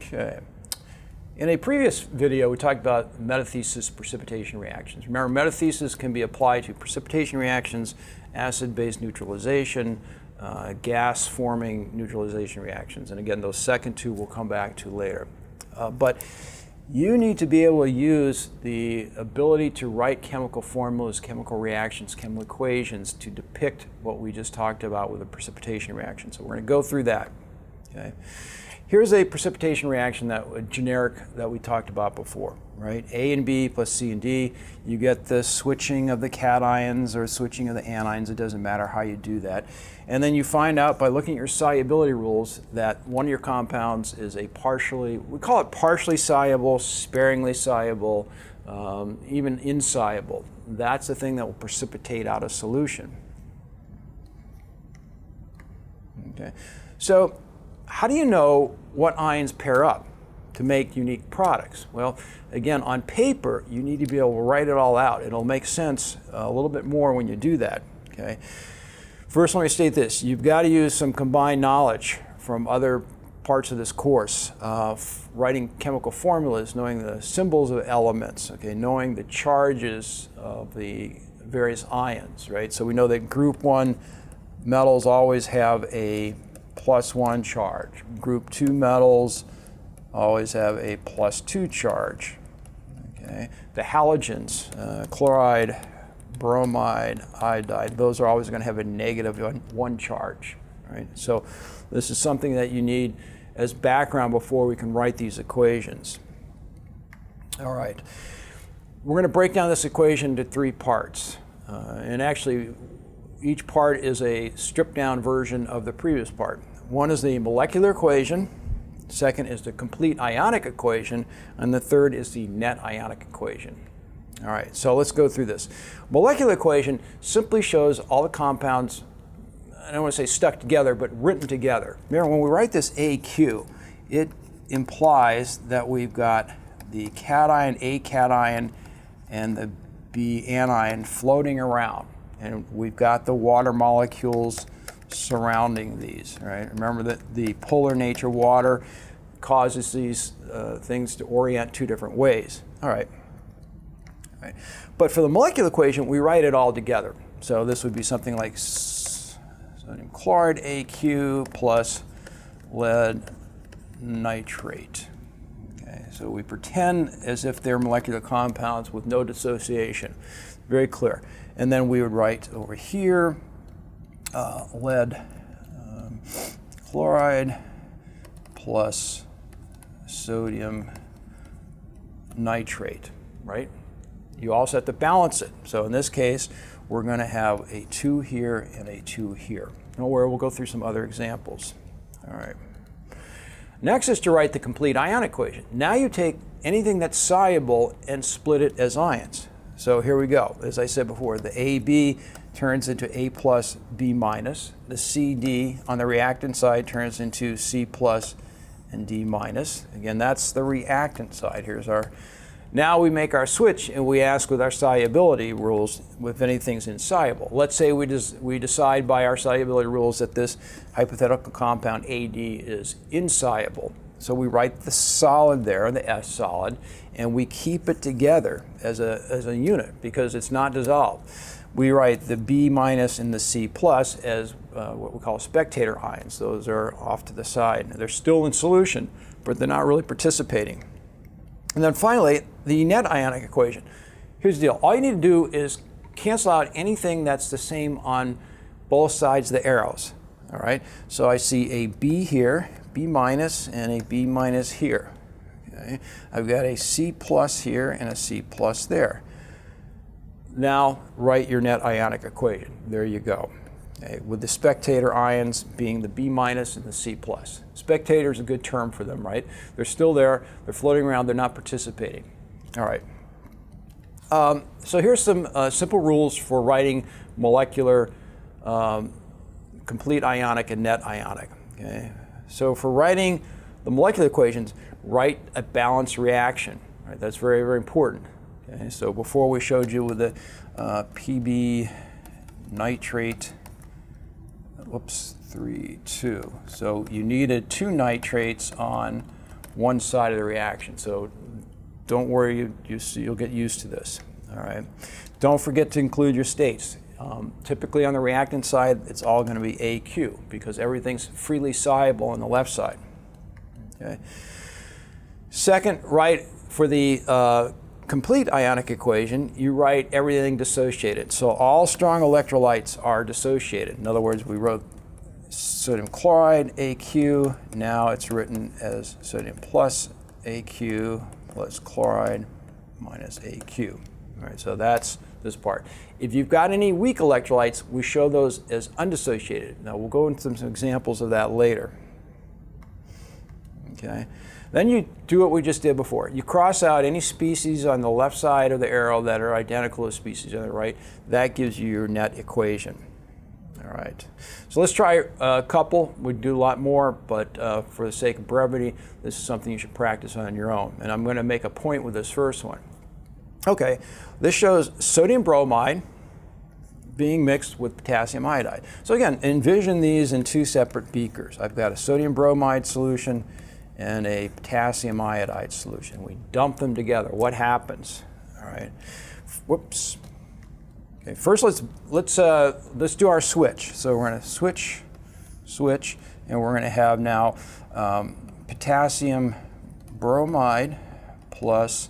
Okay. In a previous video, we talked about metathesis precipitation reactions. Remember, metathesis can be applied to precipitation reactions, acid-base neutralization, gas-forming neutralization reactions. And again, those second two we'll come back to later. But you need to be able to use the ability to write chemical formulas, chemical reactions, chemical equations to depict what we just talked about with a precipitation reaction. So we're going to go through that. Okay. Here's a precipitation reaction generic that we talked about before, right? A and B plus C and D. You get the switching of the cations or switching of the anions. It doesn't matter how you do that. And then you find out by looking at your solubility rules that one of your compounds is we call it partially soluble, sparingly soluble, even insoluble. That's the thing that will precipitate out a solution. Okay. So how do you know what ions pair up to make unique products? Well, again, on paper, you need to be able to write it all out. It'll make sense a little bit more when you do that. Okay. First, let me state this. You've got to use some combined knowledge from other parts of this course, writing chemical formulas, knowing the symbols of elements, okay, knowing the charges of the various ions, right? So we know that group 1 metals always have a +1 charge. Group 2 metals always have a +2 charge. Okay. The halogens, chloride, bromide, iodide, those are always going to have a -1 charge. Right? So this is something that you need as background before we can write these equations. All right. We're going to break down this equation into 3 parts. And actually, each part is a stripped down version of the previous part. One is the molecular equation, second is the complete ionic equation, and the third is the net ionic equation. All right, so let's go through this. Molecular equation simply shows all the compounds, I don't want to say stuck together, but written together. Remember, when we write this AQ, it implies that we've got the cation, A cation, and the B anion floating around. And we've got the water molecules surrounding these, right? Remember that the polar nature of water causes these things to orient 2 different ways. All right. But for the molecular equation, we write it all together. So this would be something like sodium chloride AQ plus lead nitrate. Okay, so we pretend as if they're molecular compounds with no dissociation. Very clear. And then we would write over here lead chloride plus sodium nitrate, right? You also have to balance it. So in this case, we're going to have a 2 here and a 2 here. Don't worry, we'll go through some other examples. All right. Next is to write the complete ionic equation. Now you take anything that's soluble and split it as ions. So here we go. As I said before, the AB turns into A plus B minus. The CD on the reactant side turns into C plus and D minus. Again, that's the reactant side. Here's our. Now we make our switch and we ask with our solubility rules if anything's insoluble. Let's say we decide by our solubility rules that this hypothetical compound AD is insoluble. So we write the solid there, the S solid, and we keep it together as a unit because it's not dissolved. We write the B minus and the C plus as what we call spectator ions. Those are off to the side. They're still in solution, but they're not really participating. And then finally, the net ionic equation. Here's the deal. All you need to do is cancel out anything that's the same on both sides of the arrows. All right? So I see a B here, B minus, and a B minus here. Okay? I've got a C plus here and a C plus there. Now write your net ionic equation. There you go. Okay? With the spectator ions being the B minus and the C plus. Spectator is a good term for them, right? They're still there, they're floating around, they're not participating. All right. So here's some simple rules for writing molecular complete ionic and net ionic. Okay? So for writing the molecular equations, write a balanced reaction. Right? That's very, very important. Okay? So before we showed you with the PB nitrate, whoops, 3, 2. So you needed 2 nitrates on one side of the reaction. So don't worry, you'll get used to this. All right. Don't forget to include your states. Typically on the reactant side, it's all going to be AQ because everything's freely soluble on the left side. Okay. Second, write for the complete ionic equation, you write everything dissociated. So all strong electrolytes are dissociated. In other words, we wrote sodium chloride, AQ. Now it's written as sodium plus AQ plus chloride minus AQ. All right, so that's this part. If you've got any weak electrolytes, we show those as undissociated. Now we'll go into some examples of that later. Okay. Then you do what we just did before. You cross out any species on the left side of the arrow that are identical to species on the right. That gives you your net equation. All right. So let's try a couple. We'd do a lot more, but for the sake of brevity, this is something you should practice on your own. And I'm going to make a point with this first one. Okay, this shows sodium bromide being mixed with potassium iodide. So again, envision these in two separate beakers. I've got a sodium bromide solution and a potassium iodide solution. We dump them together. What happens? All right. Whoops. Okay. First, let's do our switch. So we're going to switch, and we're going to have now potassium bromide plus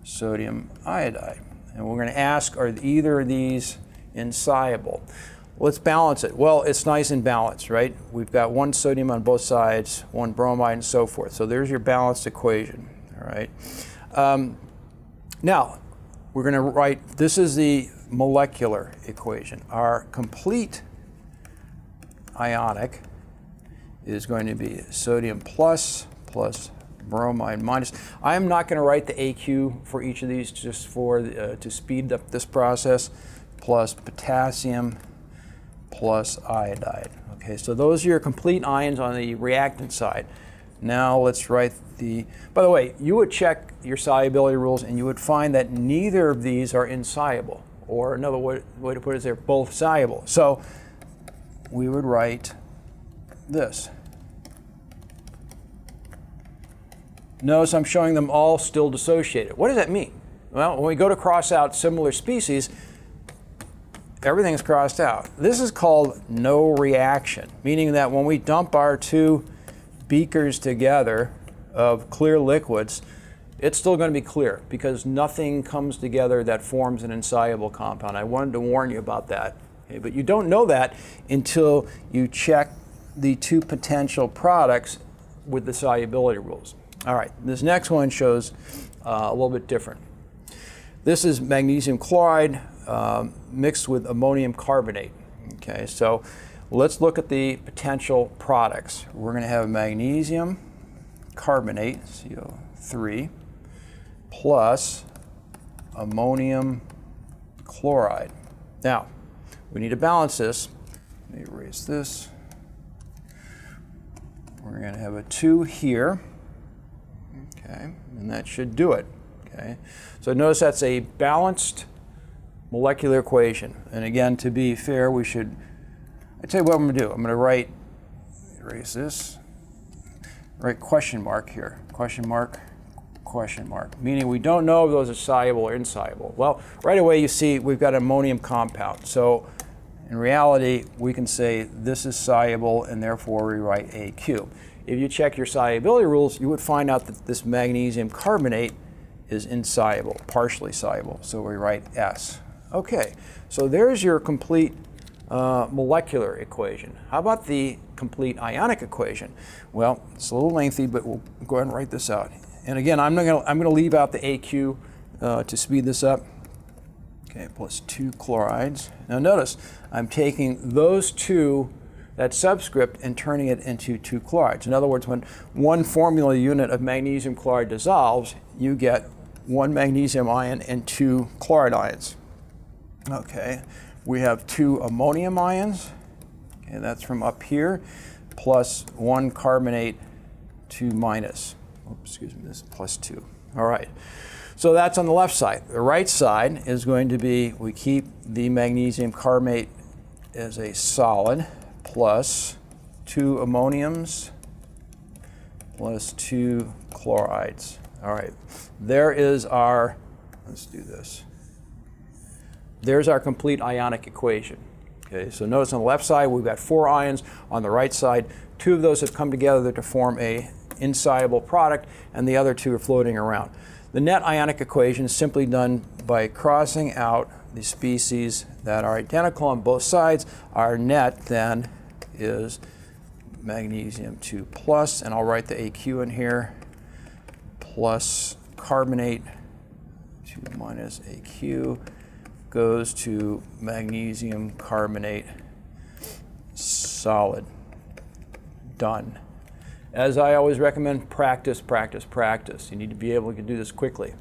sodium iodide. And we're going to ask, are either of these insoluble? Let's balance it. Well, it's nice and balanced, right? We've got one sodium on both sides, one bromide, and so forth. So there's your balanced equation, all right? Now, we're going to write, this is the molecular equation. Our complete ionic is going to be sodium plus bromide minus. I'm not going to write the AQ for each of these just for to speed up this process, plus potassium plus iodide. Okay, so those are your complete ions on the reactant side. Now let's write the, by the way, you would check your solubility rules and you would find that neither of these are insoluble, or another way to put it is they're both soluble. So we would write this. Notice I'm showing them all still dissociated. What does that mean? Well, when we go to cross out similar species, everything's crossed out. This is called no reaction, meaning that when we dump our two beakers together of clear liquids, it's still going to be clear because nothing comes together that forms an insoluble compound. I wanted to warn you about that. Okay, but you don't know that until you check the two potential products with the solubility rules. All right, this next one shows a little bit different. This is magnesium chloride mixed with ammonium carbonate. Okay, so let's look at the potential products. We're going to have magnesium carbonate, CO3, plus ammonium chloride. Now, we need to balance this. Let me erase this. We're going to have a 2 here. Okay, and that should do it. Okay, so notice that's a balanced molecular equation. And again, to be fair, we should, I tell you what I'm going to do. I'm going to erase this, write question mark here, question mark, meaning we don't know if those are soluble or insoluble. Well, right away you see we've got an ammonium compound. So in reality, we can say this is soluble and therefore we write AQ. If you check your solubility rules, you would find out that this magnesium carbonate is insoluble, partially soluble, so we write S. Okay, so there's your complete molecular equation. How about the complete ionic equation? Well, it's a little lengthy, but we'll go ahead and write this out. And again, I'm going to leave out the AQ to speed this up. Okay, plus 2 chlorides. Now notice, I'm taking those two, that subscript, and turning it into 2 chlorides. In other words, when one formula unit of magnesium chloride dissolves, you get 1 magnesium ion and 2 chloride ions. Okay, we have 2 ammonium ions. Okay, that's from up here, plus 1 carbonate, 2 minus. Oops, excuse me, this is plus 2. All right, so that's on the left side. The right side is going to be, we keep the magnesium carbonate as a solid, plus 2 ammoniums, plus 2 chlorides. All right, there is our, let's do this. There's our complete ionic equation. Okay, so notice on the left side we've got 4 ions. On the right side, 2 of those have come together to form a insoluble product, and the other 2 are floating around. The net ionic equation is simply done by crossing out the species that are identical on both sides. Our net then is magnesium 2 plus, and I'll write the AQ in here, plus carbonate 2 minus AQ goes to magnesium carbonate solid. Done. As I always recommend, practice, practice, practice. You need to be able to do this quickly.